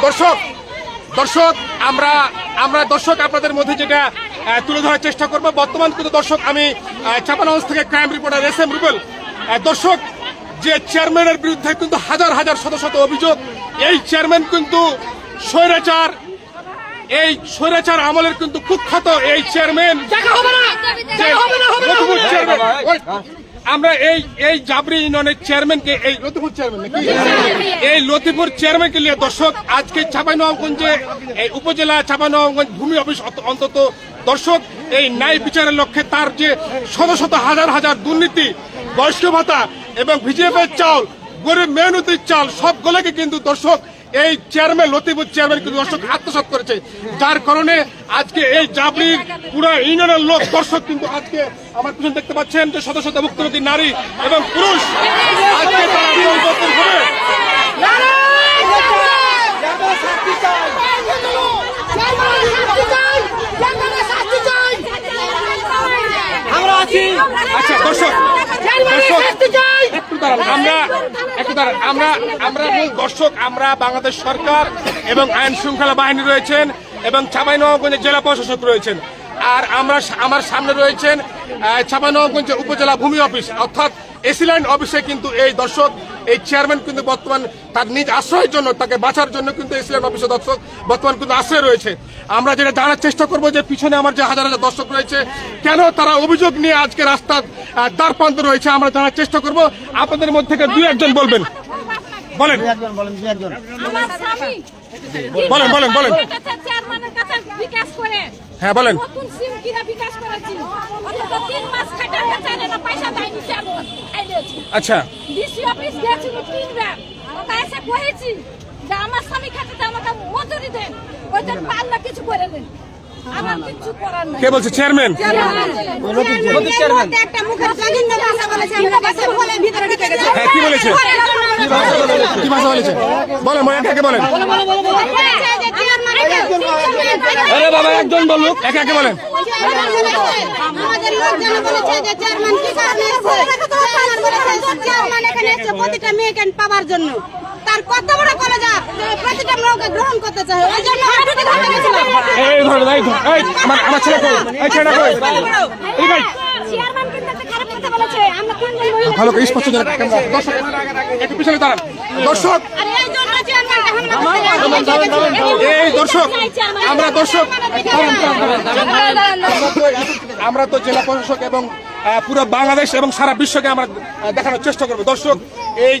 দর্শক দর্শক আমরা আমরা দর্শক আপনাদের মধ্যে যেটা তুলে ধরার চেষ্টা করব। বর্তমান কিন্তু দর্শক আমি চাঁপাইনবাবগঞ্জ থেকে ক্রাইম রিপোর্টার SM রুবেল। দর্শক যে চেয়ারম্যানের বিরুদ্ধে কিন্তু হাজার হাজার শত শত অভিযোগ, এই চেয়ারম্যান কিন্তু স্বৈরাচার আমলের কিন্তু কুখ্যাত এই চেয়ারম্যান। আমরা এই জাবরি ইউনিয়নের চেয়ারম্যানকে এই লতিফুর চেয়ারম্যান নাকি এই লতিফুর চেয়ারম্যানকে নিয়ে দর্শক আজকে চাঁপাইনবাবগঞ্জে এই উপজেলা চাঁপাইনবাবগঞ্জ ভূমি অফিস অন্তত দর্শক এই ন্যায় বিচারের লক্ষ্যে তার যে শত শত হাজার হাজার দুর্নীতি, বয়স্ক ভাতা এবং ভিজিএফের চাল, গরিব মেহনতির চাল সবগুলোকে কিন্তু দর্শক এই চেয়ারম্যান লতিফুর চেয়ারম্যান কিন্তু দর্শক আত্মসাৎ করেছে। যার কারণে আজকে এই জাবরির পুরো ইউনিয়নের লোক দর্শক কিন্তু আজকে আমার পিছনে দেখতে পাচ্ছেন যে শত শত ভুক্তভোগী নারী এবং পুরুষ আজকে তারা পরিবর্তন হবে। আচ্ছা দর্শক আমরা বাংলাদেশ সরকার এবং আইন শৃঙ্খলা বাহিনী রয়েছেন এবং চাঁপাইনবাবগঞ্জের জেলা প্রশাসক রয়েছেন, আর আমার সামনে রয়েছেন চাঁপাইনবাবগঞ্জের উপজেলা ভূমি অফিস অর্থাৎ এসিল্যান্ড অফিসে কিন্তু এই দর্শক এই চেয়ারম্যান কিন্তু বর্তমান তার নিজ আশ্রয়ের জন্য তাকে বাঁচার জন্য কিন্তু এসিল্যান্ড অফিসে দর্শক বর্তমান কিন্তু আশ্রয় রয়েছে। আমরা যেটা জানার চেষ্টা করবো যে পিছনে আমার যে হাজার হাজার দর্শক রয়েছে কেন তারা অভিযোগ নিয়ে আজকে রাস্তার দ্বার প্রান্ত রয়েছে আমরা জানার চেষ্টা করব। আপনাদের মধ্যে থেকে দুই একজন বলবেন, বলেন বলেন বলেন বলেন হ্যাঁ বলেন। আচ্ছা আমার স্বামী খাতে আমাকে মজুরি দেন, ওইটা পাল্লা কিছু করে দেন। কে বলছে? চেয়ারম্যান। একটা মুখের জঘন্য ভাষা বলেছে, আমরা কাছে বলে ভিতরে ঢুকে গেছে। হ্যাঁ কি বলেছে? কি ভাষা বলেছে? বলেন বলেন কাকে বলেন? আরে বাবা একজন বলুক, একে একে বলেন। আমাদের লোকজন বলেছে যে চেয়ারম্যান কি কারণে এসেছে? চেয়ারম্যান বলেছে চেয়ারম্যান এখানে এসেছে প্রতিটা মেয়েকে পাওয়ার জন্য। তার কত বড় কলেজা প্রতিটা মেয়েকে গ্রহণ করতে চায়, ওই জন্য হাঁটুতে ধরে গেছিল। এই ধর এই আমার ছেলে কই? এই ছেলেটা কই? এই ভাই চেয়ারম্যান কিন্তু খারাপ কথা বলেছে। আমরা তিনজন মহিলা ভালো করে স্পষ্ট করে ক্যামেরা দর্শক একটু পিছনে দাঁড়ান। দর্শক আরে এই জন্য চেয়ারম্যান এই দর্শক আমরা তো জেলা প্রশাসক এবং পুরো বাংলাদেশ এবং সারা বিশ্বকে আমরা দেখানোর চেষ্টা করবো। দর্শক এই